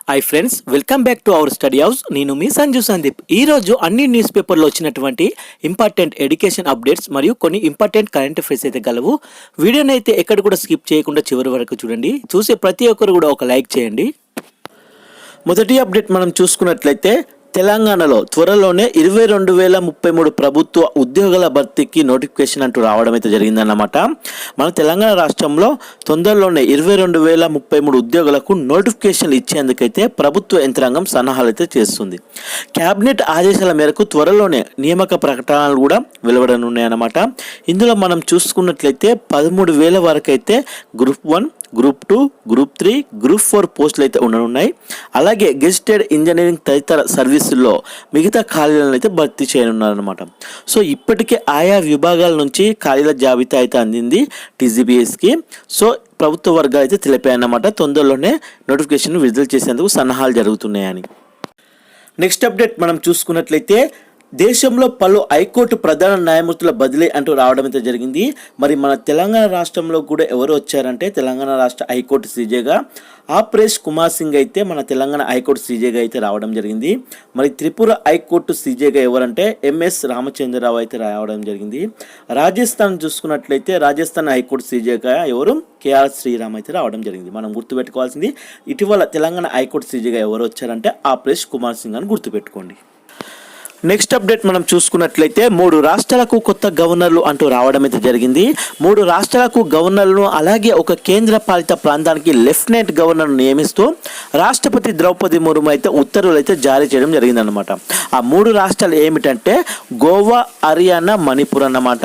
Hi friends, welcome back to our study house. నేను మీ సంజు సందీప్. ఈరోజు అన్ని న్యూస్ పేపర్లో వచ్చినటువంటి ఇంపార్టెంట్ ఎడ్యుకేషన్ అప్డేట్స్ మరియు కొన్ని ఇంపార్టెంట్ కరెంట్ అఫైర్స్ అయితే గలవు. వీడియోని అయితే ఎక్కడ కూడా స్కిప్ చేయకుండా చివరి వరకు చూడండి. చూసే ప్రతి ఒక్కరు కూడా ఒక లైక్ చేయండి. మొదటి అప్డేట్ మనం చూసుకున్నట్లయితే తెలంగాణలో త్వరలోనే 22,033 ప్రభుత్వ ఉద్యోగాల భర్తీకి నోటిఫికేషన్ అంటూ రావడం అయితే జరిగిందన్నమాట. మన తెలంగాణ రాష్ట్రంలో తొందరలోనే 22,033 ఉద్యోగాలకు నోటిఫికేషన్లు ఇచ్చేందుకైతే ప్రభుత్వ యంత్రాంగం సన్నాహాలు అయితే చేస్తుంది. క్యాబినెట్ ఆదేశాల మేరకు త్వరలోనే నియామక ప్రకటనలు కూడా వెలువడనున్నాయన్నమాట. ఇందులో మనం చూసుకున్నట్లయితే 13,000 వరకు అయితే గ్రూప్ 1, గ్రూప్ 2, గ్రూప్ 3, గ్రూప్ 4 పోస్టులు అయితే ఉండనున్నాయి. అలాగే గెజిటెడ్ ఇంజనీరింగ్ తదితర సర్వీసుల్లో మిగతా ఖాళీలను అయితే భర్తీ చేయనున్నారనమాట. సో ఇప్పటికే ఆయా విభాగాల నుంచి ఖాళీల జాబితా అయితే అందింది టీజీపీఎస్కి. సో ప్రభుత్వ వర్గాలు అయితే తెలిపాయన్నమాట తొందరలోనే నోటిఫికేషన్ విడుదల చేసేందుకు సన్నాహాలు జరుగుతున్నాయని. నెక్స్ట్ అప్డేట్ మనం చూసుకున్నట్లయితే దేశంలో పలు హైకోర్టు ప్రధాన న్యాయమూర్తుల బదిలీ అంటూ రావడం అయితే జరిగింది. మరి మన తెలంగాణ రాష్ట్రంలో కూడా ఎవరు వచ్చారంటే తెలంగాణ రాష్ట్ర హైకోర్టు సీజేగా ఆపరేష్ కుమార్ సింగ్ అయితే మన తెలంగాణ హైకోర్టు సీజేగా అయితే రావడం జరిగింది. మరి త్రిపుర హైకోర్టు సీజేగా ఎవరంటే ఎంఎస్ రామచంద్రరావు అయితే రావడం జరిగింది. రాజస్థాన్ చూసుకున్నట్లయితే రాజస్థాన్ హైకోర్టు సీజేగా ఎవరు కేఆర్ శ్రీరామ్ అయితే రావడం జరిగింది. మనం గుర్తుపెట్టుకోవాల్సింది ఇటీవల తెలంగాణ హైకోర్టు సీజేగా ఎవరు వచ్చారంటే ఆపరేష్ కుమార్ సింగ్ అని గుర్తుపెట్టుకోండి. నెక్స్ట్ అప్డేట్ మనం చూసుకున్నట్లయితే 3 రాష్ట్రాలకు కొత్త గవర్నర్లు అంటూ రావడం అయితే జరిగింది. 3 రాష్ట్రాలకు గవర్నర్లను అలాగే ఒక కేంద్ర పాలిత ప్రాంతానికి లెఫ్టినెంట్ గవర్నర్ను నియమిస్తూ రాష్ట్రపతి ద్రౌపది ముర్ము అయితే ఉత్తర్వులు అయితే జారీ చేయడం జరిగిందన్నమాట. ఆ 3 రాష్ట్రాలు ఏమిటంటే గోవా, హర్యానా, మణిపూర్ అన్నమాట.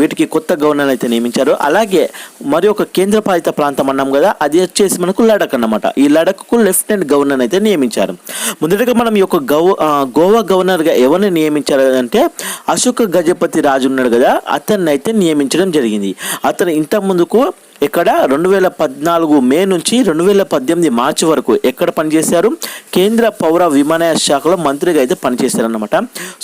వీటికి కొత్త గవర్నర్ అయితే నియమించారు. అలాగే మరి ఒక కేంద్ర పాలిత ప్రాంతం అన్నాం కదా, అది వచ్చేసి మనకు లడక్ అన్నమాట. ఈ లడక్కు లెఫ్టినెంట్ గవర్నర్ అయితే నియమించారు. మొదటగా మనం ఈ యొక్క గోవా గవర్నర్గా ఎవరు నియమించారు అంటే అశోక గజపతి రాజు ఉన్నాడు కదా, అతన్ని అయితే నియమించడం జరిగింది. అతను ఇంత ముందుకు ఇక్కడ 2014 మే నుంచి 2018 మార్చి వరకు ఎక్కడ పనిచేశారు? కేంద్ర పౌర విమానయాన శాఖలో మంత్రిగా అయితే పనిచేశారన్నమాట.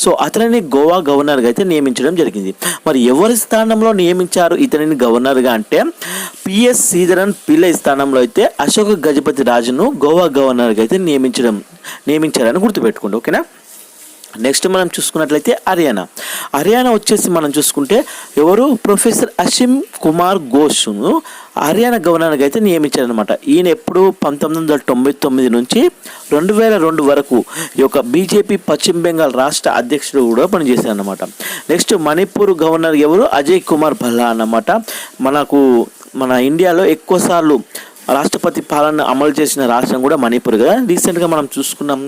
సో అతనిని గోవా గవర్నర్గా అయితే నియమించడం జరిగింది. మరి ఎవరి స్థానంలో నియమించారు ఇతనిని గవర్నర్గా అంటే పిఎస్ శ్రీధరన్ పిల్లై స్థానంలో అయితే అశోక గజపతి రాజును గోవా గవర్నర్గా అయితే నియమించారని గుర్తుపెట్టుకోండి, ఓకేనా. నెక్స్ట్ మనం చూసుకున్నట్లయితే హర్యానా వచ్చేసి మనం చూసుకుంటే ఎవరు ప్రొఫెసర్ అసీం కుమార్ ఘోష్ను హర్యానా గవర్నర్గా అయితే నియమించారనమాట. ఈయన ఎప్పుడు 1999 నుంచి 2002 వరకు ఈ యొక్క బీజేపీ పశ్చిమ బెంగాల్ రాష్ట్ర అధ్యక్షుడు కూడా పనిచేశారనమాట. నెక్స్ట్ మణిపూర్ గవర్నర్ ఎవరు? అజయ్ కుమార్ భల్లా అన్నమాట. మన ఇండియాలో ఎక్కువసార్లు రాష్ట్రపతి పాలన అమలు చేసిన రాష్ట్రం కూడా మణిపూర్ కదా. రీసెంట్గా మనం చూసుకున్నాం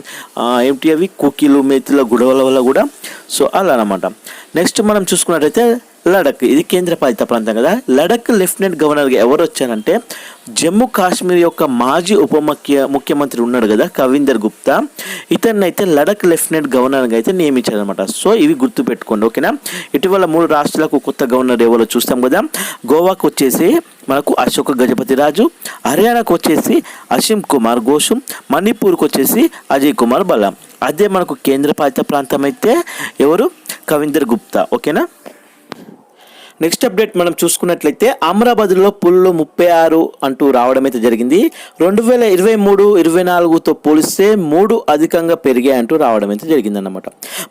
ఏమిటి అవి కుకీలు మేతుల గొడవల వల్ల కూడా. సో అలా అనమాట. నెక్స్ట్ మనం చూసుకున్నట్టయితే లడక్, ఇది కేంద్ర పాలిత ప్రాంతం కదా. లడక్ లెఫ్టినెంట్ గవర్నర్గా ఎవరు వచ్చారంటే జమ్మూ కాశ్మీర్ యొక్క మాజీ ముఖ్యమంత్రి ఉన్నాడు కదా కవిందర్ గుప్తా, ఇతన్ని అయితే లడక్ లెఫ్టినెంట్ గవర్నర్గా అయితే నియమించారనమాట. సో ఇవి గుర్తుపెట్టుకోండి, ఓకేనా. ఇటీవల 3 రాష్ట్రాలకు కొత్త గవర్నర్ ఎవరో చూస్తాం కదా. గోవాకు వచ్చేసి మనకు అశోక గజపతి రాజు, హర్యానాకు వచ్చేసి అసీం కుమార్ ఘోష్, మణిపూర్కి వచ్చేసి అజయ్ కుమార్ భల్లా. అదే మనకు కేంద్ర పాలిత ప్రాంతం అయితే ఎవరు? కవిందర్ గుప్తా, ఓకేనా. నెక్స్ట్ అప్డేట్ మనం చూసుకున్నట్లయితే అమరాబాద్లో పుల్లు 36 అంటూ రావడం అయితే జరిగింది. 2023-24తో పోలిస్తే 3 అధికంగా పెరిగాయి అంటూ రావడం అయితే జరిగిందన్నమాట.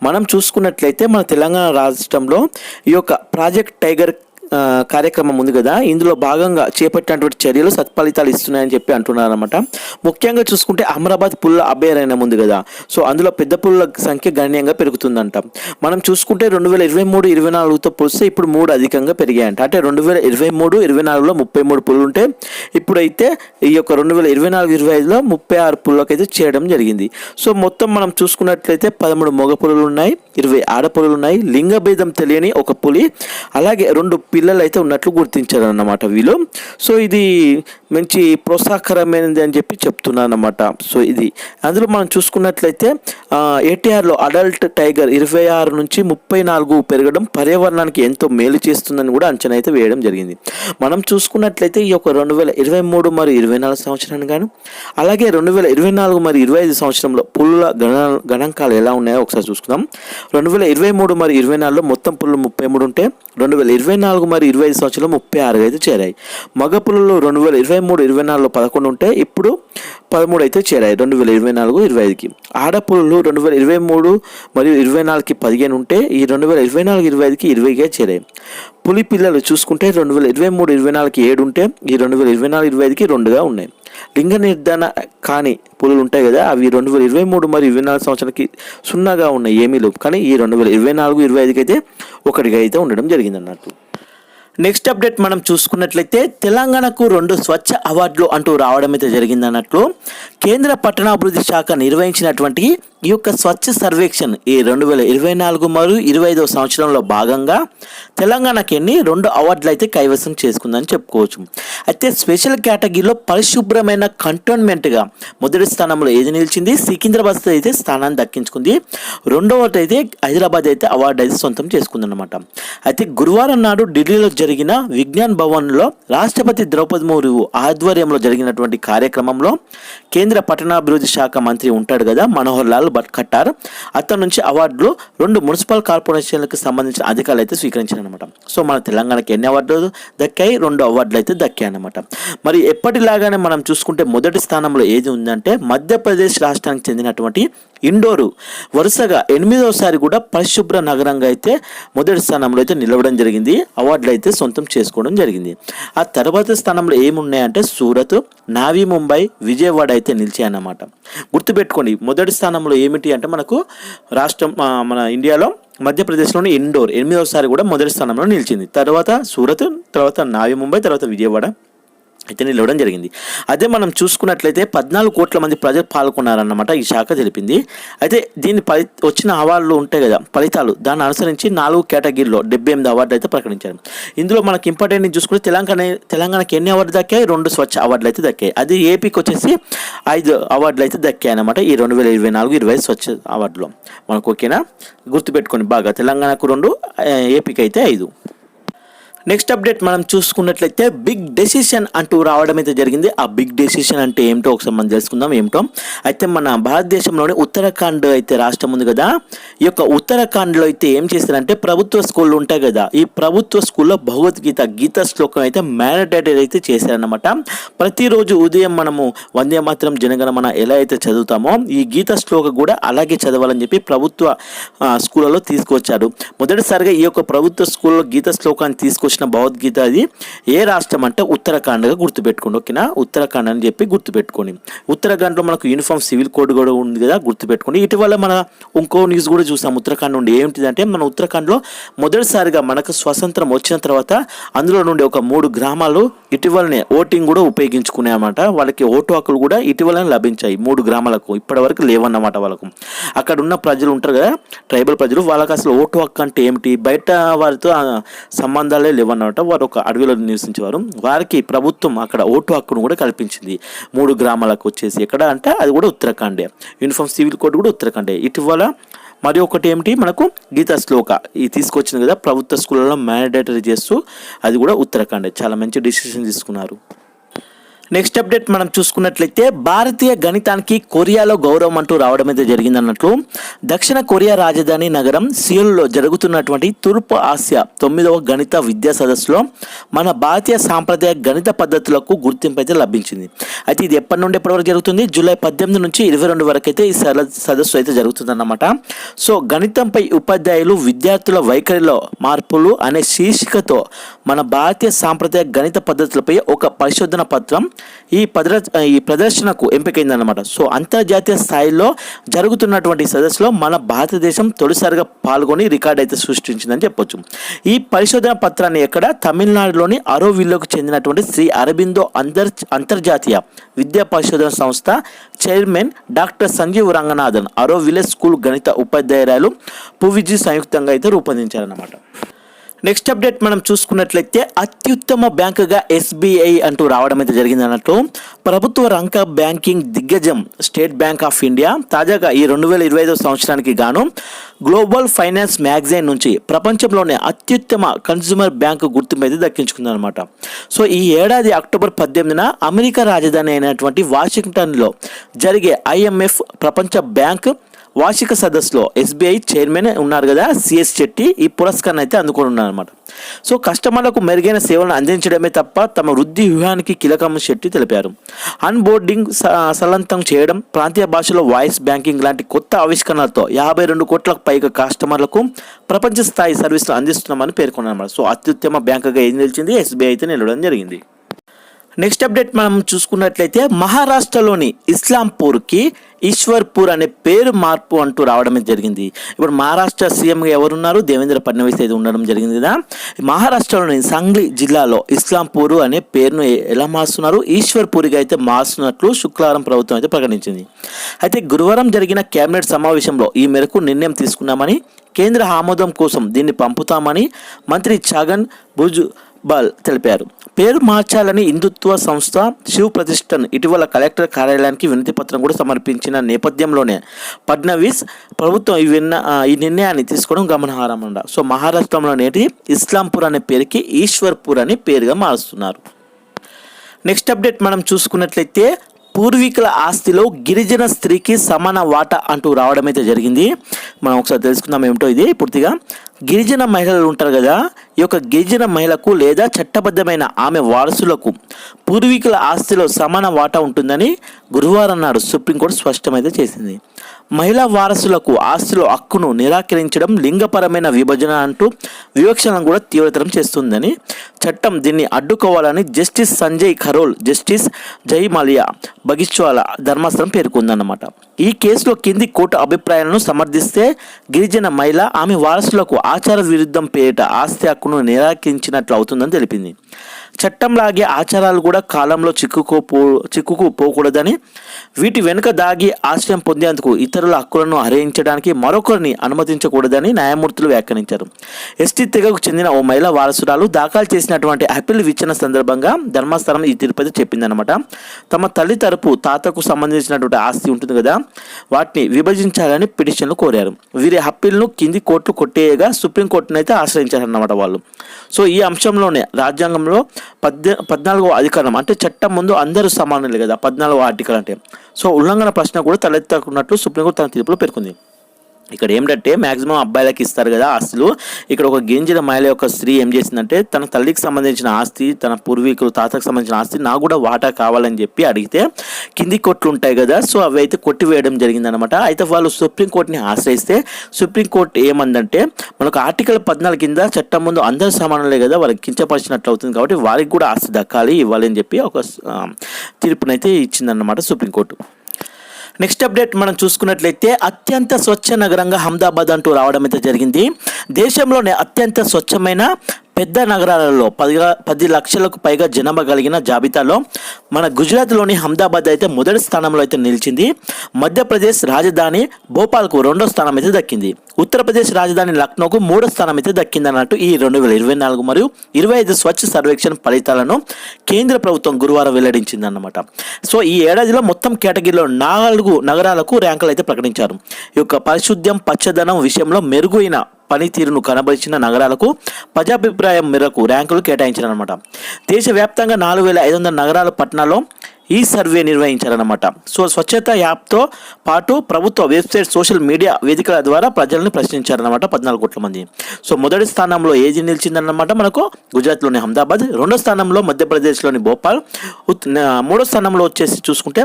మనం చూసుకున్నట్లయితే మన తెలంగాణ రాష్ట్రంలో ఈ యొక్క ప్రాజెక్ట్ టైగర్ కార్యక్రమం ఉంది కదా, ఇందులో భాగంగా చేపట్టినటువంటి చర్యలు సత్ఫలితాలు ఇస్తున్నాయని చెప్పి అంటున్నారు అనమాట. ముఖ్యంగా చూసుకుంటే అమరాబాద్ పుల్ల అభయారణ్యం ఉంది కదా, సో అందులో పెద్ద పుల్ల సంఖ్య గణనీయంగా పెరుగుతుందంట. మనం చూసుకుంటే 2023-24తో పోలిస్తే ఇప్పుడు 3 అధికంగా పెరిగాయంట. అంటే 2023-24లో 33 పుల్లు ఉంటే ఇప్పుడైతే ఈ యొక్క 2024-25లో 36 పుల్లకైతే చేయడం జరిగింది. సో మొత్తం మనం చూసుకున్నట్లయితే 13 మగ పులులు ఉన్నాయి, 20 ఆడపులులు ఉన్నాయి. లింగభేదం తెలియని ఒక పులి, అలాగే 2 పిల్లలు అయితే ఉన్నట్లు గుర్తించారు అన్నమాట వీళ్ళు. సో ఇది మంచి ప్రోత్సాహకరమైనది అని చెప్పి చెప్తున్నారు అన్నమాట. సో ఇది అందులో మనం చూసుకున్నట్లయితే ఏటీఆర్లో అడల్ట్ టైగర్ 26 నుంచి 34 పెరగడం పర్యావరణానికి ఎంతో మేలు చేస్తుందని కూడా అంచనా అయితే వేయడం జరిగింది. మనం చూసుకున్నట్లయితే ఈ యొక్క 2023 మరియు 24 సంవత్సరాన్ని గాను అలాగే 2024 మరియు 25 సంవత్సరంలో పుల్ల గణాంకాలు ఎలా ఉన్నాయో ఒకసారి చూసుకుందాం. 2023 మరియు 24లో మొత్తం పుల్లు 33 ఉంటే 2024 మరియు 25 సంవత్సరాలు 36 అయితే చేరాయి. మగ పులులు 2023-24లో 11 ఉంటే ఇప్పుడు 13 అయితే చేరాయి 2024-25కి. ఆడపులులు 2023 మరియు 24కి 15 ఉంటే ఈ 2024-25కి 20గా చేరాయి. పులి పిల్లలు చూసుకుంటే 2023-24కి 7 ఉంటే ఈ 2024-25కి 2గా ఉన్నాయి. లింగ నిర్ధారణ కాని పులులు ఉంటాయి కదా, అవి 2023 మరియు 24 సంవత్సరానికి 0గా ఉన్నాయి, ఏమీ లేవు. కానీ ఈ 2024-25కి అయితే 1గా అయితే ఉండడం జరిగింది అన్నట్టు. నెక్స్ట్ అప్డేట్ మనం చూసుకున్నట్లయితే తెలంగాణకు 2 స్వచ్ఛ అవార్డులు అంటూ రావడం అయితే జరిగిందన్నట్లు కేంద్ర పట్టణాభివృద్ధి శాఖ నిర్వహించినటువంటి ఈ యొక్క స్వచ్ఛ సర్వేక్షణ్ ఈ 2024 మరియు 25వ సంవత్సరంలో భాగంగా తెలంగాణకి 2 అవార్డులు అయితే కైవసం చేసుకుందని చెప్పుకోవచ్చు. అయితే స్పెషల్ కేటగిరీలో పరిశుభ్రమైన కంటోన్మెంట్గా మొదటి స్థానంలో ఏది నిలిచింది, సికింద్రాబాద్ అయితే స్థానాన్ని దక్కించుకుంది. రెండవది అయితే హైదరాబాద్ అయితే అవార్డు అయితే సొంతం చేసుకుందన్నమాట. అయితే గురువారం నాడు ఢిల్లీలో జరిగిన విజ్ఞాన్ భవన్లో రాష్ట్రపతి ద్రౌపది ముర్ము ఆధ్వర్యంలో జరిగినటువంటి కార్యక్రమంలో కేంద్ర పట్టణాభివృద్ధి శాఖ మంత్రి ఉంటాడు కదా మనోహర్ లాల్ ఖట్టార్, అతని నుంచి అవార్డులు 2 మున్సిపల్ కార్పొరేషన్లకు సంబంధించిన అధికారులు అయితే స్వీకరించారు అనమాట. సో మన తెలంగాణకి ఎన్ని అవార్డులు దక్కాయి, 2 అవార్డులు అయితే దక్కాయి అన్నమాట. మరి ఎప్పటిలాగానే మనం చూసుకుంటే మొదటి స్థానంలో ఏది ఉందంటే మధ్యప్రదేశ్ రాష్ట్రానికి చెందినటువంటి ఇండోరు వరుసగా 8వసారి కూడా పరిశుభ్ర నగరంగా అయితే మొదటి స్థానంలో అయితే నిలవడం జరిగింది, అవార్డులు అయితే సొంతం చేసుకోవడం జరిగింది. ఆ తర్వాత స్థానంలో ఏమున్నాయంటే సూరత్, నావీ ముంబై, విజయవాడ అయితే నిలిచాయన్నమాట. గుర్తుపెట్టుకోండి, మొదటి స్థానంలో ఏమిటి అంటే మనకు రాష్ట్రం మన ఇండియాలో మధ్యప్రదేశ్లోని ఇండోర్ 8వసారి కూడా మొదటి స్థానంలో నిలిచింది. తర్వాత సూరత్, తర్వాత నావీ ముంబై, తర్వాత విజయవాడ అయితే నిలవడం జరిగింది. అదే మనం చూసుకున్నట్లయితే 14 కోట్ల మంది ప్రజలు పాల్గొన్నారన్నమాట ఈ శాఖ తెలిపింది. అయితే దీని వచ్చిన అవార్డులు ఉంటాయి కదా ఫలితాలు, దాన్ని అనుసరించి 4 కేటగిరీలో 78 అవార్డులు అయితే ప్రకటించారు. ఇందులో మనకి ఇంపార్టెంట్ చూసుకుంటే తెలంగాణకి ఎన్ని అవార్డు దక్కాయి, 2 స్వచ్ఛ అవార్డులు అయితే దక్కాయి. అది ఏపీకి వచ్చేసి 5 అవార్డులు అయితే దక్కాయి అన్నమాట ఈ 2024-25 స్వచ్ఛ అవార్డులో. మనకు ఓకేనా, గుర్తుపెట్టుకోండి బాగా, తెలంగాణకు 2, ఏపీకి అయితే 5. నెక్స్ట్ అప్డేట్ మనం చూసుకున్నట్లయితే బిగ్ డెసిషన్ అంటూ రావడం అయితే జరిగింది. ఆ బిగ్ డెసిషన్ అంటే ఏమిటో ఒకసారి మనం తెలుసుకుందాం ఏమిటో. అయితే మన భారతదేశంలోని ఉత్తరాఖండ్ అయితే రాష్ట్రం ఉంది కదా, ఈ యొక్క ఉత్తరాఖండ్లో అయితే ఏం చేస్తారంటే ప్రభుత్వ స్కూళ్ళు ఉంటాయి కదా, ఈ ప్రభుత్వ స్కూల్లో భగవద్గీత గీతా శ్లోకం అయితే మ్యాండేటరీ అయితే చేశారన్నమాట. ప్రతిరోజు ఉదయం మనము వందే మాతరం జనగణమన ఎలా అయితే చదువుతామో ఈ గీతా శ్లోకం కూడా అలాగే చదవాలని చెప్పి ప్రభుత్వ స్కూళ్ళలో తీసుకొచ్చారు. మొదటిసారిగా ఈ యొక్క ప్రభుత్వ స్కూల్లో గీతా శ్లోకాన్ని తీసుకొచ్చిన భగవద్గీత అది ఏ రాష్ట్రం అంటే ఉత్తరాఖండ్గా గుర్తుపెట్టుకోండి. ఓకేనా, ఉత్తరాఖండ్ అని చెప్పి గుర్తుపెట్టుకోండి. ఉత్తరాఖండ్లో మనకు యూనిఫామ్ సివిల్ కోడ్ కూడా ఉంది కదా, గుర్తుపెట్టుకోండి. ఇటీవల మన ఇంకో న్యూస్ కూడా చూసాం ఉత్తరాఖండ్ నుండి. ఏమిటిదంటే మన ఉత్తరాఖండ్లో మొదటిసారిగా మనకు స్వతంత్రం వచ్చిన తర్వాత అందులో నుండి ఒక 3 గ్రామాలు ఇటీవలనే ఓటింగ్ కూడా ఉపయోగించుకున్నాయన్నమాట. వాళ్ళకి ఓటు హక్కులు కూడా ఇటీవలనే లభించాయి 3 గ్రామాలకు, ఇప్పటి వరకు లేవన్నమాట వాళ్ళకు. అక్కడ ఉన్న ప్రజలు ఉంటారు కదా ట్రైబల్ ప్రజలు, వాళ్ళకి అసలు ఓటు హక్కు అంటే ఏమిటి, బయట వారితో సంబంధాలే లేవన్నమాట. వారు ఒక అడవిలో నివసించేవారు, వారికి ప్రభుత్వం అక్కడ ఓటు హక్కును కూడా కల్పించింది 3 గ్రామాలకు వచ్చేసి. ఎక్కడ అంటే అది కూడా ఉత్తరాఖండే, యూనిఫామ్ సివిల్ కోడ్ కూడా ఉత్తరాఖండే. ఇటీవల మరి ఒకటి ఏమిటి మనకు గీతా శ్లోక ఇది తీసుకొచ్చింది కదా ప్రభుత్వ స్కూళ్ళలో మ్యాండేటరీ చేస్తూ, అది కూడా ఉత్తరాఖండే. చాలా మంచి డిసిషన్ తీసుకున్నారు. నెక్స్ట్ అప్డేట్ మనం చూసుకున్నట్లయితే భారతీయ గణితానికి కొరియాలో గౌరవం అంటూ రావడం అయితే జరిగిందన్నట్లు దక్షిణ కొరియా రాజధాని నగరం సియోల్లో జరుగుతున్నటువంటి తూర్పు ఆసియా 9వ గణిత విద్యా సదస్సులో మన భారతీయ సాంప్రదాయ గణిత పద్ధతులకు గుర్తింపు అయితే లభించింది. అయితే ఇది ఎప్పటి నుండి ఎప్పటి వరకు జరుగుతుంది, జూలై 18 నుంచి 22 వరకు అయితే ఈ సదస్సు అయితే జరుగుతుందన్నమాట. సో గణితంపై ఉపాధ్యాయులు విద్యార్థుల వైఖరిలో మార్పులు అనే శీర్షికతో మన భారతీయ సాంప్రదాయ గణిత పద్ధతులపై ఒక పరిశోధన పత్రం ఈ ప్రదర్శనకు ఎంపికైందన్నమాట. సో అంతర్జాతీయ స్థాయిలో జరుగుతున్నటువంటి సదస్సులో మన భారతదేశం తొలిసారిగా పాల్గొని రికార్డు అయితే సృష్టించిందని చెప్పొచ్చు. ఈ పరిశోధన పత్రాన్ని ఎక్కడ తమిళనాడులోని అరోవిల్లోకి చెందినటువంటి శ్రీ అరబిందో అంతర్జాతీయ విద్యా పరిశోధన సంస్థ chairman doctor Sanjeev Ranganathan Auroville school గణిత ఉపాధ్యాయురాలు పువిజీ సంయుక్తంగా అయితే రూపొందించారన్నమాట. నెక్స్ట్ అప్డేట్ మనం చూసుకున్నట్లయితే అత్యుత్తమ బ్యాంకుగా ఎస్బీఐ అంటూ రావడం అయితే జరిగింది అన్నట్టు ప్రభుత్వ రంగ బ్యాంకింగ్ దిగ్గజం స్టేట్ బ్యాంక్ ఆఫ్ ఇండియా తాజాగా ఈ 2025 సంవత్సరానికి గాను గ్లోబల్ ఫైనాన్స్ మ్యాగజైన్ నుంచి ప్రపంచంలోనే అత్యుత్తమ కన్స్యూమర్ బ్యాంకు గుర్తింపు అయితే దక్కించుకుందనమాట. సో ఈ ఏడాది అక్టోబర్ 18న అమెరికా రాజధాని అయినటువంటి వాషింగ్టన్లో జరిగే IMF ప్రపంచ బ్యాంక్ వార్షిక సదస్సులో ఎస్బీఐ చైర్మన్ ఉన్నారు కదా సిఎస్ చెట్టి ఈ పురస్కారాన్ని అయితే అందుకొని ఉన్నారు అనమాట. సో కస్టమర్లకు మెరుగైన సేవలను అందించడమే తప్ప తమ వృద్ధి వ్యూహానికి కీలకం శెట్టి తెలిపారు. అన్ బోర్డింగ్ సరళంతం చేయడం, ప్రాంతీయ భాషలో వాయిస్ బ్యాంకింగ్ లాంటి కొత్త ఆవిష్కరణలతో 52 కోట్లకు పైగా కస్టమర్లకు ప్రపంచ స్థాయి సర్వీసులు అందిస్తున్నామని పేర్కొన్నారు. సో అత్యుత్తమ బ్యాంకుగా ఏం నిలిచింది, ఎస్బీఐ అయితే నిలవడం జరిగింది. నెక్స్ట్ అప్డేట్ మనం చూసుకున్నట్లయితే మహారాష్ట్రలోని ఇస్లాంపూర్కి ఈశ్వర్పూర్ అనే పేరు మార్పు అంటూ రావడం జరిగింది. ఇప్పుడు మహారాష్ట్ర సీఎంగా ఎవరున్నారు, దేవేంద్ర ఫడ్నవీస్ అయితే ఉండడం జరిగింది కదా. మహారాష్ట్రలోని సంగ్లీ జిల్లాలో ఇస్లాంపూర్ అనే పేరును ఎలా మారుస్తున్నారు, ఈశ్వర్పూర్గా అయితే మారుస్తున్నట్లు శుక్రవారం ప్రభుత్వం అయితే ప్రకటించింది. అయితే గురువారం జరిగిన కేబినెట్ సమావేశంలో ఈ మేరకు నిర్ణయం తీసుకున్నామని, కేంద్ర ఆమోదం కోసం దీన్ని పంపుతామని మంత్రి ఛగన్ భుజ్బల్ తెలిపారు. పేరు మార్చాలని హిందుత్వ సంస్థ శివ్ ప్రతిష్టన్ ఇటీవల కలెక్టర్ కార్యాలయానికి వినతి పత్రం కూడా సమర్పించిన నేపథ్యంలోనే ఫడ్నవీస్ ప్రభుత్వం ఈ నిర్ణయాన్ని తీసుకోవడం గమనార్హం అన్నమాట. సో మహారాష్ట్రలో నేటి ఇస్లాంపూర్ అనే పేరుకి ఈశ్వర్పూర్ అనే పేరుగా మారుస్తున్నారు. నెక్స్ట్ అప్డేట్ మనం చూసుకున్నట్లయితే పూర్వీకుల ఆస్తిలో గిరిజన స్త్రీకి సమాన వాటా అంటూ రావడం అయితే జరిగింది. మనం ఒకసారి తెలుసుకుందాం ఏమిటో ఇది పూర్తిగా. గిరిజన మహిళలు ఉంటారు కదా, ఈ యొక్క గిరిజన మహిళకు లేదా చట్టబద్ధమైన ఆమె వారసులకు పూర్వీకుల ఆస్తిలో సమాన వాటా ఉంటుందని గురువారం నాడు సుప్రీంకోర్టు స్పష్టమైతే చేసింది. మహిళా వారసులకు ఆస్తిలో హక్కును నిరాకరించడం లింగపరమైన విభజన అంటూ వివక్షలను కూడా తీవ్రతరం చేస్తుందని, చట్టం దీన్ని అడ్డుకోవాలని జస్టిస్ సంజయ్ ఖరోల్, జస్టిస్ జై మలియా బగిచ్వాలా ధర్మాసనం పేర్కొందన్నమాట. ఈ కేసులో కింది కోర్టు అభిప్రాయాలను సమర్థిస్తే గిరిజన మహిళ ఆమె వారసులకు ఆచార విరుద్ధం పేరిట ఆస్తి హక్కును నిరాకరించినట్లు అవుతుందని తెలిపింది. చట్టంలాగే ఆచారాలు కూడా కాలంలో చిక్కుకుపోకూడదని, వీటి వెనుక దాగి ఆశ్రయం పొందేందుకు ఇతరుల హక్కులను హరించడానికి మరొకరిని అనుమతించకూడదని న్యాయమూర్తులు వ్యాఖ్యానించారు. ఎస్టీ తెగకు చెందిన ఓ మహిళా వారసురాలు దాఖలు చేసినటువంటి అప్పీల్ విచారణ సందర్భంగా ధర్మాసనం ఈ తీర్పు చెప్పిందనమాట. తమ తల్లి తరపు తాతకు సంబంధించినటువంటి ఆస్తి ఉంటుంది కదా, వాటిని విభజించాలని పిటిషన్లు కోరారు. వీరి అప్పీల్ను కింది కోర్టు కొట్టేయగా సుప్రీంకోర్టును అయితే ఆశ్రయించారన్నమాట వాళ్ళు. సో ఈ అంశంలోనే రాజ్యాంగంలో 14వ అధికరణం అంటే చట్టం ముందు అందరూ సమానులే కదా, 14వ ఆర్టికల్ అంటే. సో ఉల్లంఘన ప్రశ్న కూడా తలెత్తకున్నట్లు సుప్రీంకోర్టు తన తీర్పులో పేర్కొంది. ఇక్కడ ఏమిటంటే మ్యాక్సిమం అబ్బాయిలకి ఇస్తారు కదా ఆస్తులు. ఇక్కడ ఒక గిరిజన మహిళ యొక్క స్త్రీ ఏం చేసిందంటే తన తల్లికి సంబంధించిన ఆస్తి, తన పూర్వీకులు తాతకు సంబంధించిన ఆస్తి నాకు కూడా వాటా కావాలని చెప్పి అడిగితే కింది కోర్టులు ఉంటాయి కదా, సో అవి అయితే కొట్టివేయడం జరిగిందనమాట. అయితే వాళ్ళు సుప్రీంకోర్టుని ఆశ్రయిస్తే సుప్రీంకోర్టు ఏమందంటే మనకు ఆర్టికల్ 14 కింద చట్టం ముందు అందరూ సమానులే కదా, వాళ్ళకి కించపరిచినట్లు అవుతుంది కాబట్టి వారికి కూడా ఆస్తి దక్కాలి ఇవ్వాలి అని చెప్పి ఒక తీర్పునైతే ఇచ్చిందన్నమాట సుప్రీంకోర్టు. నెక్స్ట్ అప్డేట్ మనం చూసుకున్నట్లయితే అత్యంత స్వచ్ఛ నగరంగా అహ్మదాబాద్ అంటూ రావడం అయితే జరిగింది. దేశంలోనే అత్యంత స్వచ్ఛమైన పెద్ద నగరాలలో 10 లక్షలకు పైగా జనాభా కలిగిన జాబితాలో మన గుజరాత్లోని అహ్మదాబాద్ అయితే మొదటి స్థానంలో అయితే నిలిచింది. మధ్యప్రదేశ్ రాజధాని భోపాల్కు 2వ స్థానం అయితే దక్కింది. ఉత్తరప్రదేశ్ రాజధాని లక్నోకు 3వ స్థానం అయితే దక్కింది అన్నట్టు ఈ 2024 మరియు 25 స్వచ్ఛ సర్వేక్షణ ఫలితాలను కేంద్ర ప్రభుత్వం గురువారం వెల్లడించింది అన్నమాట. సో ఈ ఏడాదిలో మొత్తం కేటగిరీలో 4 నగరాలకు ర్యాంకులు అయితే ప్రకటించారు. ఈ యొక్క పరిశుద్ధ్యం పచ్చదనం విషయంలో మెరుగైన పనితీరును కనబరిచిన నగరాలకు ప్రజాభిప్రాయం మేరకు ర్యాంకులు కేటాయించారనమాట. దేశవ్యాప్తంగా 4500 నగరాల పట్టణాల్లో ఈ సర్వే నిర్వహించారనమాట. సో స్వచ్ఛత యాప్తో పాటు ప్రభుత్వ వెబ్సైట్, సోషల్ మీడియా వేదికల ద్వారా ప్రజలను ప్రశ్నించారనమాట 14 కోట్ల మంది. సో మొదటి స్థానంలో ఏది నిలిచిందన్నమాట మనకు గుజరాత్లోని అహ్మదాబాద్, 2వ స్థానంలో మధ్యప్రదేశ్లోని భోపాల్, 3వ స్థానంలో వచ్చేసి చూసుకుంటే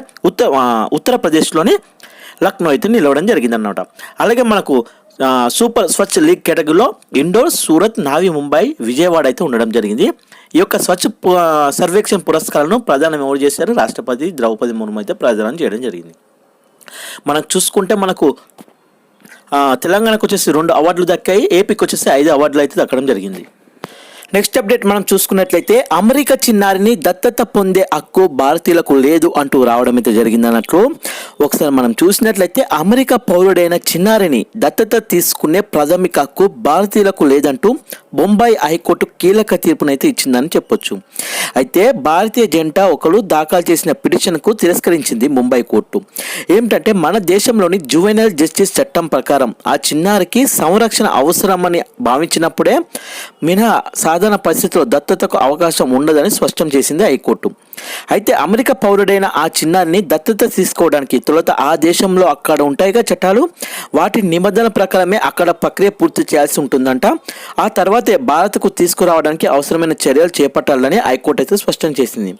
ఉత్తరప్రదేశ్లోని లక్నో అయితే నిలవడం జరిగిందన్నమాట. అలాగే మనకు సూపర్ స్వచ్ఛ లీగ్ కేటగిరీలో ఇండోర్, సూరత్, నావి ముంబై, విజయవాడ అయితే ఉండడం జరిగింది. ఈ యొక్క స్వచ్ఛ సర్వేక్షణ పురస్కారాలను ప్రదానం ఎవరు చేశారు, రాష్ట్రపతి ద్రౌపది ముర్ము అయితే ప్రదానం చేయడం జరిగింది. మనకు చూసుకుంటే మనకు తెలంగాణకు వచ్చేసి 2 అవార్డులు దక్కాయి, ఏపీకి వచ్చేసి 5 అవార్డులు అయితే దక్కడం జరిగింది. నెక్స్ట్ అప్డేట్ మనం చూసుకున్నట్లయితే అమెరికా చిన్నారిని దత్తత పొందే హక్కు భారతీయులకు లేదు అంటూ రావడం అయితే జరిగిందన్నట్లు. ఒకసారి మనం చూసినట్లయితే అమెరికా పౌరుడైన చిన్నారిని దత్తత తీసుకునే ప్రాథమిక హక్కు భారతీయులకు లేదంటూ బొంబాయి హైకోర్టు కీలక తీర్పునైతే ఇచ్చిందని చెప్పొచ్చు. అయితే భారతీయ జంట ఒకరు దాఖలు చేసిన పిటిషన్కు తిరస్కరించింది ముంబై కోర్టు. ఏమిటంటే మన దేశంలోని జువెనైల్ జస్టిస్ చట్టం ప్రకారం ఆ చిన్నారికి సంరక్షణ అవసరమని భావించినప్పుడే మినహా సాధారణ పరిస్థితుల్లో దత్తతకు అవకాశం ఉండదని స్పష్టం చేసింది హైకోర్టు. అయితే అమెరికా పౌరుడైన ఆ చిన్నారిని దత్తత తీసుకోవడానికి తొలుత ఆ దేశంలో అక్కడ ఉంటాయిగా చట్టాలు, వాటి నిబంధనల ప్రకారమే అక్కడ ప్రక్రియ పూర్తి చేయాల్సి ఉంటుందంట. ఆ తర్వాతే భారత్కు తీసుకురావడానికి అవసరమైన చర్యలు చేపట్టాలని హైకోర్టు అయితే స్పష్టం చేసింది.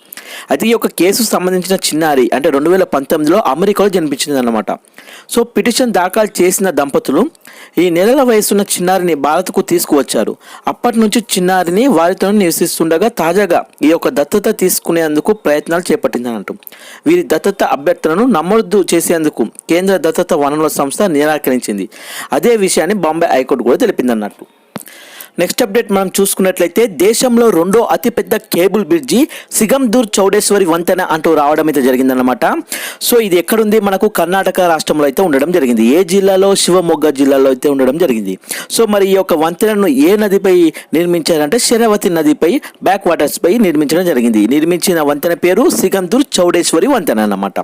అయితే ఈ యొక్క కేసుకు సంబంధించిన చిన్నారి అంటే 2019లో అమెరికాలో జన్మించింది అన్నమాట. సో పిటిషన్ దాఖలు చేసిన దంపతులు ఈ నెలల వయసున్న చిన్నారిని భారత్కు తీసుకువచ్చారు. అప్పటి నుంచి చిన్నారిని వారితో నివసిస్తుండగా తాజాగా ఈ యొక్క దత్తత తీసుకునేందుకు ప్రయత్నాలు చేపట్టిందన్నట్టు. వీరి దత్తత అభ్యర్థనను నమోదు చేసేందుకు కేంద్ర దత్తత వనరుల సంస్థ నిరాకరించింది. అదే విషయాన్ని బాంబే హైకోర్టు కూడా తెలిపిందన్నట్టు. నెక్స్ట్ అప్డేట్ మనం చూసుకున్నట్లయితే దేశంలో రెండో అతిపెద్ద కేబుల్ బ్రిడ్జి సిగందూర్ చౌడేశ్వరి వంతెన అంటూ రావడం అయితే జరిగిందన్నమాట. సో ఇది ఎక్కడుంది, మనకు కర్ణాటక రాష్ట్రంలో అయితే ఉండడం జరిగింది. ఏ జిల్లాలో? శివమొగ్గ జిల్లాలో అయితే ఉండడం జరిగింది. సో మరి ఈ యొక్క వంతెనను ఏ నదిపై నిర్మించారంటే శరావతి నదిపై బ్యాక్ వాటర్స్ పై నిర్మించడం జరిగింది. నిర్మించిన వంతెన పేరు సిగందూర్ చౌడేశ్వరి వంతెన అన్నమాట.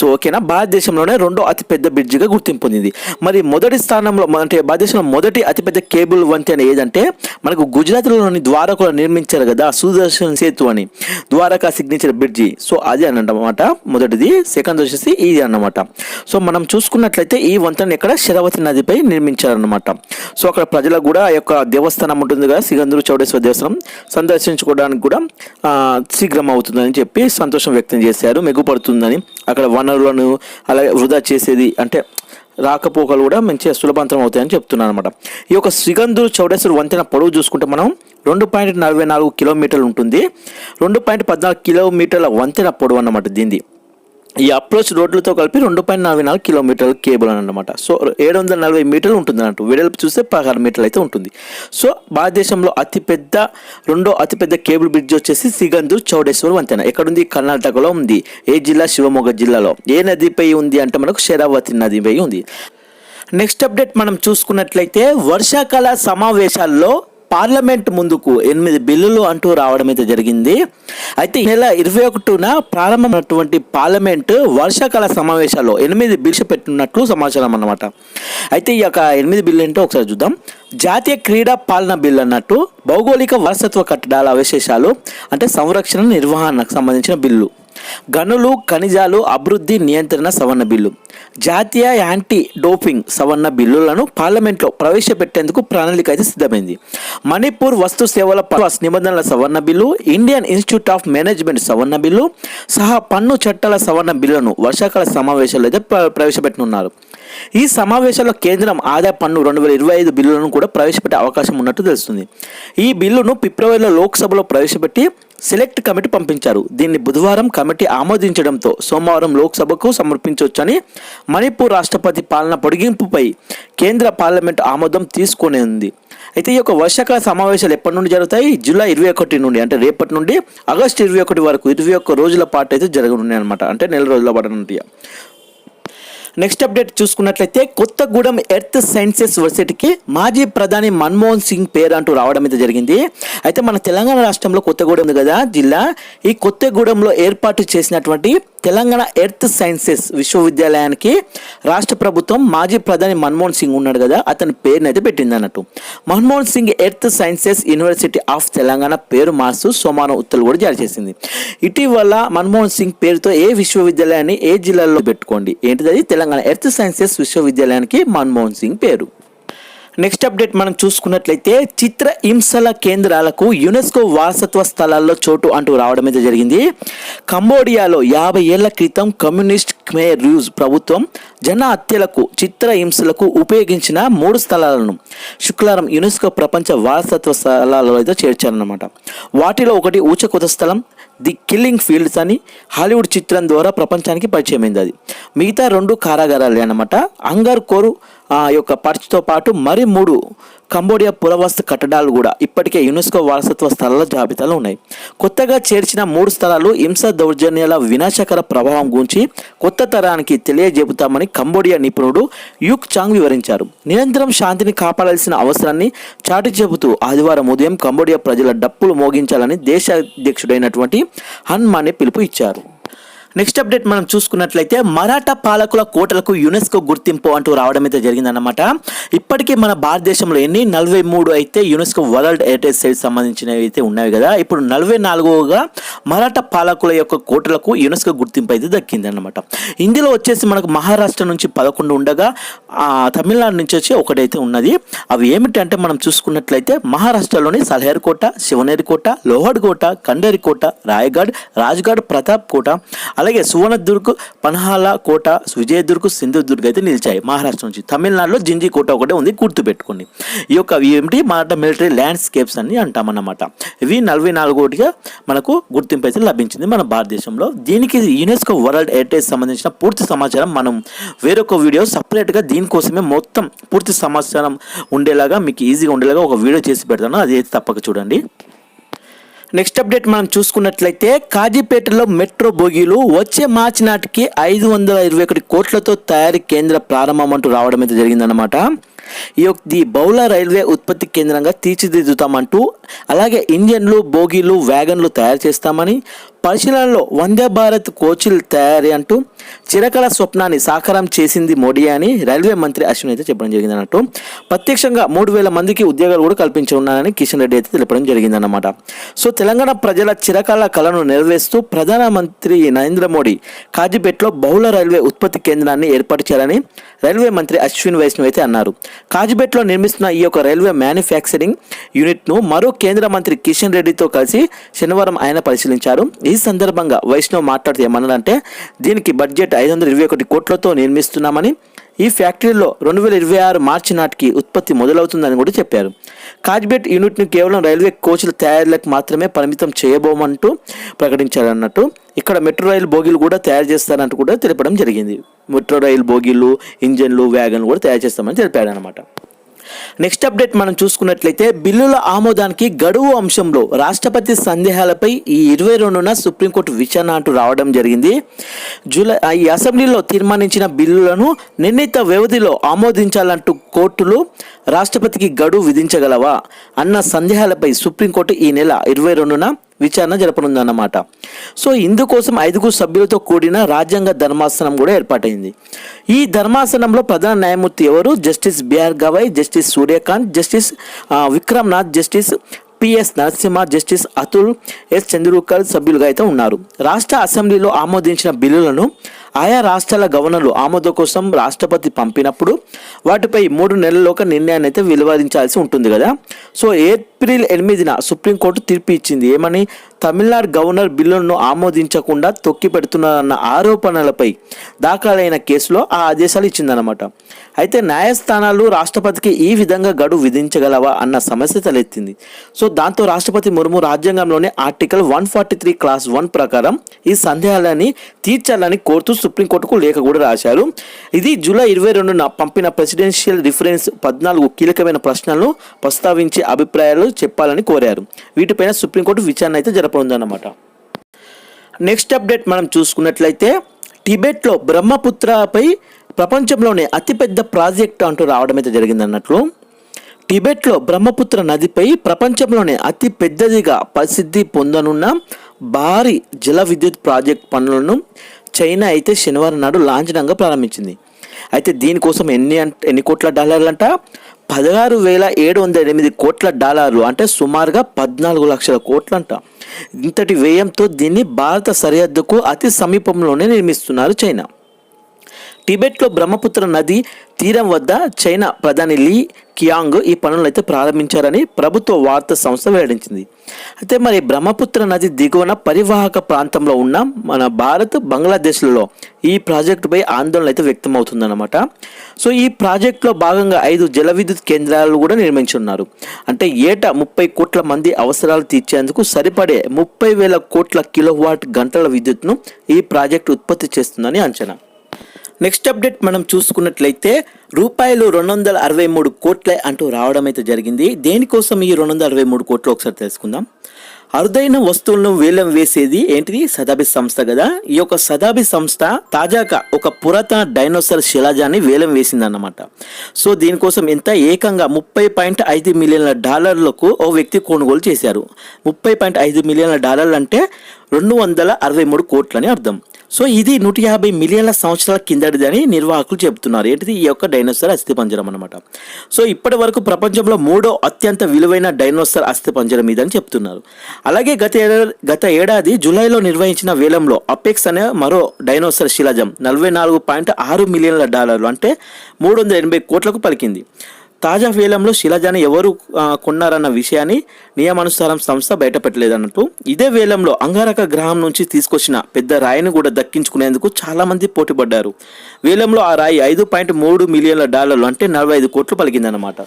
సో ఓకేనా, భారతదేశంలోనే రెండో అతిపెద్ద బ్రిడ్జిగా గుర్తింపు పొందింది. మరి మొదటి స్థానంలో అంటే భారతదేశంలో మొదటి అతిపెద్ద కేబుల్ వంతెన ఏదంటే మనకు గుజరాత్లోని ద్వారకలో నిర్మించారు కదా సుదర్శన్ సేతు అని, ద్వారకా సిగ్నేచర్ బ్రిడ్జి. సో అది అన్నమాట మొదటిది. సెకండ్ వచ్చేసి ఇది అన్నమాట. సో మనం చూసుకున్నట్లయితే ఈ వంతెన ఇక్కడ శరావతి నదిపై నిర్మించారన్నమాట. సో అక్కడ ప్రజలకు కూడా ఆ యొక్క దేవస్థానం ఉంటుంది కదా, సిగందూర్ చౌడేశ్వర దేవస్థానం సందర్శించుకోవడానికి కూడా శీఘ్రం అవుతుందని చెప్పి సంతోషం వ్యక్తం చేశారు. మెరుగుపడుతుందని, అక్కడ వనరులను అలాగే వృధా చేసేది అంటే రాకపోకలు కూడా మంచిగా సులభంతరం అవుతాయని చెప్తున్నాను అనమాట. ఈ యొక్క సిగందూర్ చౌడేశ్వర్ వంతెన పొడవు చూసుకుంటే మనం 2.44 కిలోమీటర్లు ఉంటుంది. 2.14 కిలోమీటర్ల వంతెన పొడవు అన్నమాట దీనిది. ఈ అప్రోచ్ రోడ్లతో కలిపి 2.44 కిలోమీటర్ల కేబుల్ అన్నమాట. సో 740 మీటర్లు ఉంటుంది అన్నట్టు. వెడల్పు చూస్తే 16 మీటర్లు అయితే ఉంటుంది. సో భారతదేశంలో రెండో అతిపెద్ద కేబుల్ బ్రిడ్జ్ వచ్చేసి సిగందూర్ చౌడేశ్వర్ వంతెన. ఎక్కడుంది? కర్ణాటకలో ఉంది. ఏ జిల్లా? శివమొగ్గ జిల్లాలో. ఏ నదిపై ఉంది అంటే మనకు శరావతి నదిపై ఉంది. నెక్స్ట్ అప్డేట్ మనం చూసుకున్నట్లయితే వర్షాకాల సమావేశాల్లో పార్లమెంట్ ముందుకు 8 బిల్లులు అంటూ రావడం అయితే జరిగింది. అయితే ఈ నెల 21న ప్రారంభమైనటువంటి పార్లమెంట్ వర్షాకాల సమావేశాల్లో 8 బిల్లు పెట్టినట్లు సమాచారం అన్నమాట. అయితే ఈ యొక్క 8 బిల్లు ఏంటో ఒకసారి చూద్దాం. జాతీయ క్రీడా పాలన బిల్లు అన్నట్టు, భౌగోళిక వారసత్వ కట్టడాల అవశేషాలు అంటే సంరక్షణ నిర్వహణకు సంబంధించిన బిల్లు, గనులు ఖనిజాలు అభివృద్ధి నియంత్రణ సవరణ బిల్లు, జాతీయ యాంటీ డోపింగ్ సవరణ బిల్లులను పార్లమెంట్లో ప్రవేశపెట్టేందుకు ప్రణాళిక అయితే సిద్ధమైంది. మణిపూర్ వస్తు సేవల నిబంధనల సవరణ bill, Indian institute of management సవరణ బిల్లు సహా పన్ను చట్టాల సవరణ బిల్లును వర్షాకాల సమావేశాల్లో అయితే ప్రవేశపెట్టనున్నారు. ఈ సమావేశాల్లో కేంద్రం ఆదాయ పన్ను 2025 బిల్లులను కూడా ప్రవేశపెట్టే అవకాశం ఉన్నట్టు తెలుస్తుంది. ఈ బిల్లును ఫిబ్రవరిలో లోక్సభలో ప్రవేశపెట్టి సెలెక్ట్ కమిటీ పంపించారు. దీన్ని బుధవారం కమిటీ ఆమోదించడంతో సోమవారం లోక్సభకు సమర్పించవచ్చని మణిపూర్ రాష్ట్రపతి పాలన పొడిగింపుపై కేంద్ర పార్లమెంటు ఆమోదం తీసుకునే ఉంది. అయితే ఈ యొక్క వర్షాకాల సమావేశాలు ఎప్పటి నుండి జరుగుతాయి? జూలై 21 నుండి అంటే రేపటి నుండి ఆగస్టు 21 వరకు 21 రోజుల పాటు అయితే జరగనున్నాయి అనమాట. అంటే నెల రోజుల పాటు ఉంటాయి. నెక్స్ట్ అప్డేట్ చూసుకున్నట్లయితే కొత్తగూడెం ఎర్త్ సైన్సెస్ యూనివర్సిటీకి మాజీ ప్రధాని మన్మోహన్ సింగ్ పేరు అంటూ రావడం అయితే జరిగింది. అయితే మన తెలంగాణ రాష్ట్రంలో కొత్తగూడెం ఉంది కదా జిల్లా, ఈ కొత్తగూడెంలో ఏర్పాటు చేసినటువంటి తెలంగాణ ఎర్త్ సైన్సెస్ విశ్వవిద్యాలయానికి రాష్ట్ర ప్రభుత్వం మాజీ ప్రధాని మన్మోహన్ సింగ్ ఉన్నాడు కదా, అతని పేరుని అయితే పెట్టింది అన్నట్టు. Manmohan Singh earth sciences university of Telangana పేరు మార్చు సోమవారం ఉత్తర్వులు కూడా జారీ చేసింది. ఇటీవల మన్మోహన్ సింగ్ పేరుతో ఏ విశ్వవిద్యాలయాన్ని ఏ జిల్లాలో పెట్టుకోండి, ఏంటిది? తెలంగాణ ఎర్త్ సైన్సెస్ విశ్వవిద్యాలయానికి మన్మోహన్ సింగ్ పేరు. నెక్స్ట్ అప్డేట్ మనం చూసుకున్నట్లయితే చిత్ర హింసల కేంద్రాలకు యునెస్కో వారసత్వ స్థలాల్లో చోటు అంటూ రావడం అయితే జరిగింది. కంబోడియాలో 50 ఏళ్ల క్రితం కమ్యూనిస్ట్ ఖమేర్ యూజ్ ప్రభుత్వం జన హత్యలకు చిత్ర హింసలకు ఉపయోగించిన 3 స్థలాలను శుక్రవారం యునెస్కో ప్రపంచ వారసత్వ స్థలాలలో అయితే చేర్చారన్నమాట. వాటిలో ఒకటి ఊచకోత స్థలం ది కిల్లింగ్ ఫీల్డ్స్ అని హాలీవుడ్ చిత్రం ద్వారా ప్రపంచానికి పరిచయమైంది. అది మిగతా 2 కారాగారాలే అన్నమాట. అంగర్ కోరు యొక్క పర్చ్తో పాటు మరి 3 కంబోడియా పురావస్తు కట్టడాలు కూడా ఇప్పటికే యునెస్కో వారసత్వ స్థలాల జాబితాలో ఉన్నాయి. కొత్తగా చేర్చిన 3 స్థలాలు హింస దౌర్జన్యాల వినాశకర ప్రభావం గురించి కొత్త తరానికి తెలియజెబుతామని కంబోడియా నిపుణుడు యూక్ చాంగ్ వివరించారు. నిరంతరం శాంతిని కాపాడాల్సిన అవసరాన్ని చాటి చెబుతూ ఆదివారం ఉదయం కంబోడియా ప్రజల డప్పులు మోగించాలని దేశ అధ్యక్షుడైనటువంటి హన్ మానే పిలుపు ఇచ్చారు. నెక్స్ట్ అప్డేట్ మనం చూసుకున్నట్లయితే మరాఠా పాలకుల కోటలకు యునెస్కో గుర్తింపు అంటూ రావడం అయితే జరిగిందన్నమాట. ఇప్పటికీ మన భారతదేశంలో 43 అయితే యునెస్కో వరల్డ్ హెరిటేజ్ సైట్ సంబంధించినవి అయితే ఉన్నాయి కదా. ఇప్పుడు 44గా మరాఠా పాలకుల యొక్క కోటలకు యునెస్కో గుర్తింపు అయితే దక్కిందన్నమాట. ఇందులో వచ్చేసి మనకు మహారాష్ట్ర నుంచి 11 ఉండగా తమిళనాడు నుంచి వచ్చి ఒకటైతే ఉన్నది. అవి ఏమిటంటే మనం చూసుకున్నట్లయితే మహారాష్ట్రలోని సల్హేర్ కోట, శివనేరి కోట, లోహడ్ కోట, కండేరి కోట, రాయగఢ్, రాజ్గఢ్, ప్రతాప్ కోట, అలాగే సువర్ణదుర్గ్, పన్హాల కోట, విజయదుర్గ్, సింధుదుర్గ్ అయితే నిలిచాయి మహారాష్ట్ర నుంచి. తమిళనాడులో జింజీ కోట ఒకటే ఉంది, గుర్తుపెట్టుకోండి. ఈ యొక్క ఏమిటి మరాఠా మిలిటరీ ల్యాండ్స్కేప్స్ అని అంటామన్నమాట. ఇవి 44గా మనకు గుర్తింపు అయితే లభించింది మన భారతదేశంలో. దీనికి యునెస్కో వరల్డ్ హెరిటేజ్ సంబంధించిన పూర్తి సమాచారం మనం వేరొక వీడియో సపరేట్గా దీనికోసమే మొత్తం పూర్తి సమాచారం ఉండేలాగా మీకు ఈజీగా ఉండేలాగా ఒక వీడియో చేసి పెడతాను, అది అయితే తప్పక చూడండి. నెక్స్ట్ అప్డేట్ మనం చూసుకున్నట్లయితే కాజీపేటలో మెట్రో బోగీలు వచ్చే మార్చి నాటికి 521 కోట్లతో తయారీ కేంద్ర ప్రారంభం అంటూ రావడం అయితే జరిగిందన్నమాట. ఈ బహుళ రైల్వే ఉత్పత్తి కేంద్రంగా తీర్చిదిద్దుతామంటూ, అలాగే ఇంజన్లు, బోగీలు, వ్యాగన్లు తయారు చేస్తామని, పరిశీలనలో వందే భారత్ కోచ్ల తయారీ అంటూ చిరకల స్వప్నాన్ని సాకారం చేసింది మోడీ అని రైల్వే మంత్రి అశ్విన్ అయితే చెప్పడం జరిగింది అన్నట్టు. ప్రత్యక్షంగా 3000 మందికి ఉద్యోగాలు కూడా కల్పించనున్నారని కిషన్ రెడ్డి అయితే తెలపడం జరిగిందన్నమాట. సో తెలంగాణ ప్రజల చిరకాల కళను నెరవేరుస్తూ ప్రధానమంత్రి నరేంద్ర మోడీ కాజీపేటలో బహుళ రైల్వే ఉత్పత్తి కేంద్రాన్ని ఏర్పాటు చేయాలని రైల్వే మంత్రి అశ్విన్ వైష్ణవ్ అయితే అన్నారు. కాజీపేటలో నిర్మిస్తున్న ఈ యొక్క రైల్వే మ్యానుఫ్యాక్చరింగ్ యూనిట్ను మరో కేంద్ర మంత్రి కిషన్ రెడ్డితో కలిసి శనివారం ఆయన పరిశీలించారు. ఈ సందర్భంగా వైష్ణవ్ మాట్లాడుతూ ఏమన్నారంటే, దీనికి బడ్జెట్ 521 కోట్లతో నిర్మిస్తున్నామని, ఈ ఫ్యాక్టరీలో 2026 మార్చి నాటికి ఉత్పత్తి మొదలవుతుందని కూడా చెప్పారు. కాజ్బేట్ యూనిట్ను కేవలం రైల్వే కోచ్ల తయారీలకు మాత్రమే పరిమితం చేయబోమంటూ ప్రకటించారన్నట్టు. ఇక్కడ మెట్రో రైలు బోగీలు కూడా తయారు చేస్తారంటూ కూడా తెలపడం జరిగింది. మెట్రో రైలు బోగీలు, ఇంజన్లు, వ్యాగన్లు కూడా తయారు చేస్తామని తెలిపాడు అనమాట. నెక్స్ట్ అప్డేట్ మనం చూసుకున్నట్లయితే బిల్లుల ఆమోదానికి గడువు అంశంలో రాష్ట్రపతి సందేహాలపై ఈ 22న సుప్రీంకోర్టు విచారణ అంటూ రావడం జరిగింది. ఈ అసెంబ్లీలో తీర్మానించిన బిల్లులను నిర్ణీత వ్యవధిలో ఆమోదించాలంటూ కోర్టులు రాష్ట్రపతికి గడువు విధించగలవా అన్న సందేహాలపై సుప్రీంకోర్టు ఈ నెల 22న విచారణ జరపనుందన్నమాట. సో ఇందుకోసం 5 సభ్యులతో కూడిన రాజ్యాంగ ధర్మాసనం కూడా ఏర్పాటైంది. ఈ ధర్మాసనంలో ప్రధాన న్యాయమూర్తి ఎవరు? Justice B R Gavai, justice Suryakant, justice Vikramnath, justice P S Narasimha, justice Atul S Chandurkar సభ్యులుగా అయితే ఉన్నారు. రాష్ట్ర అసెంబ్లీలో ఆమోదించిన బిల్లులను ఆయా రాష్ట్రాల గవర్నర్లు ఆమోదం కోసం రాష్ట్రపతి పంపినప్పుడు వాటిపై 3 నెలల్లోగా నిర్ణయాన్ని అయితే వెలువరించాల్సి ఉంటుంది కదా. సో ఏప్రిల్ 8న సుప్రీంకోర్టు తీర్పు ఇచ్చింది. ఏమని? తమిళనాడు గవర్నర్ బిల్లులను ఆమోదించకుండా తొక్కి పెడుతున్నారన్న ఆరోపణలపై దాఖలైన కేసులో ఆ ఆదేశాలు ఇచ్చిందనమాట. అయితే న్యాయస్థానాలు రాష్ట్రపతికి ఈ విధంగా గడువు విధించగలవా అన్న సమస్య తలెత్తింది. సో దాంతో రాష్ట్రపతి ముర్ము రాజ్యాంగంలోని ఆర్టికల్ 143 క్లాస్ 1 ప్రకారం ఈ సందేహాలని తీర్చాలని కోరుతూ సుప్రీంకోర్టుకు లేఖ కూడా రాశారు. ఇది జూలై 22న పంపిన ప్రెసిడెన్షియల్ రిఫరెన్స్ 14 కీలకమైన ప్రశ్నలను ప్రస్తావించి అభిప్రాయాలు చెప్పాలని కోరారు. వీటిపైన సుప్రీంకోర్టు విచారణ అయితే జరపనుందన్నమాట. నెక్స్ట్ అప్డేట్ మనం చూసుకున్నట్లయితే టిబెట్లో బ్రహ్మపుత్రపై ప్రపంచంలోనే అతిపెద్ద ప్రాజెక్టు అంటూ రావడం అయితే జరిగిందన్నట్లు. టిబెట్లో బ్రహ్మపుత్ర నదిపై ప్రపంచంలోనే అతి పెద్దదిగా ప్రసిద్ధి పొందనున్న భారీ జల విద్యుత్ ప్రాజెక్ట్ పనులను చైనా అయితే శనివారం నాడు లాంఛనంగా ప్రారంభించింది. అయితే దీనికోసం ఎన్ని కోట్ల డాలర్లంట? 16,708 కోట్ల డాలర్లు, అంటే సుమారుగా 14 లక్షల కోట్లంట. ఇంతటి వ్యయంతో దీన్ని భారత సరిహద్దుకు అతి సమీపంలోనే నిర్మిస్తున్నారు చైనా. టిబెట్లో బ్రహ్మపుత్ర నది తీరం వద్ద చైనా ప్రధాని లీ కియాంగ్ ఈ పనులను అయితే ప్రారంభించారని ప్రభుత్వ వార్తా సంస్థ వెల్లడించింది. అయితే మరి బ్రహ్మపుత్ర నది దిగువన పరివాహక ప్రాంతంలో ఉన్న మన భారత్, బంగ్లాదేశ్లలో ఈ ప్రాజెక్టుపై ఆందోళన అయితే వ్యక్తం అవుతుందన్నమాట. సో ఈ ప్రాజెక్టులో భాగంగా 5 జల విద్యుత్ కేంద్రాలు కూడా నిర్మించున్నారు. అంటే ఏటా 30 కోట్ల మంది అవసరాలు తీర్చేందుకు సరిపడే 30,000 కోట్ల కిలోవాట్ గంటల విద్యుత్ను ఈ ప్రాజెక్టు ఉత్పత్తి చేస్తుందని అంచనా. నెక్స్ట్ అప్డేట్ మనం చూసుకున్నట్లయితే రూపాయలు 263 కోట్లే అంటూ రావడం అయితే జరిగింది. దేనికోసం ఈ 263 కోట్లు ఒకసారి తెలుసుకుందాం. అరుదైన వస్తువులను వేలం వేసేది ఏంటిది? సదాబి సంస్థ కదా. ఈ యొక్క సదాబి సంస్థ తాజాగా ఒక పురాతన డైనోసార్ శిలాజాన్ని వేలం వేసిందన్నమాట. సో దీనికోసం ఎంత? ఏకంగా $30.5 మిలియన్ల ఓ వ్యక్తి కొనుగోలు చేశారు. $30.5 మిలియన్ల అంటే 263 కోట్లని అర్థం. సో ఇది 150 మిలియన్ల సంవత్సరాల కిందటిదని నిర్వాహకులు చెబుతున్నారు. ఏంటిది ఈ యొక్క డైనోసార్ అస్థిపంజరం అనమాట. సో ఇప్పటి వరకు ప్రపంచంలో 3వ అత్యంత విలువైన డైనోసార్ అస్థిపంజరం ఇదని చెప్తున్నారు. అలాగే గత ఏడాది జూలైలో నిర్వహించిన వేలంలో అపెక్స్ అనే మరో డైనోసార్ శిలాజం $44.6 మిలియన్ల అంటే 380 కోట్లకు పలికింది. తాజా వేలంలో శిలాజాన్ని ఎవరు కొన్నారన్న విషయాన్ని నియమానుసారం సంస్థ బయటపెట్టలేదన్నట్టు. ఇదే వేలంలో అంగారక గ్రహం నుంచి తీసుకొచ్చిన పెద్ద రాయిని కూడా దక్కించుకునేందుకు చాలామంది పోటీపడ్డారు. వేలంలో ఆ రాయి $5.3 మిలియన్ల అంటే 45 కోట్లు పలికిందన్నమాట.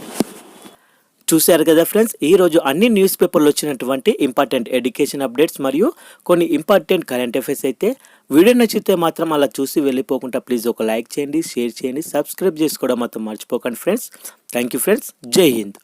చూశారు కదా ఫ్రెండ్స్, ఈరోజు అన్ని న్యూస్ పేపర్లు వచ్చినటువంటి ఇంపార్టెంట్ ఎడ్యుకేషన్ అప్డేట్స్ మరియు కొన్ని ఇంపార్టెంట్ కరెంట్ అఫైర్స్ అయితే. వీడియో నచ్చితే మాత్రం అలా చూసి వెళ్ళిపోకుండా ప్లీజ్ ఒక లైక్ చేయండి, షేర్ చేయండి, సబ్స్క్రైబ్ చేసుకోవడం మాత్రం మర్చిపోకండి ఫ్రెండ్స్. Thank you friends. జై హింద్.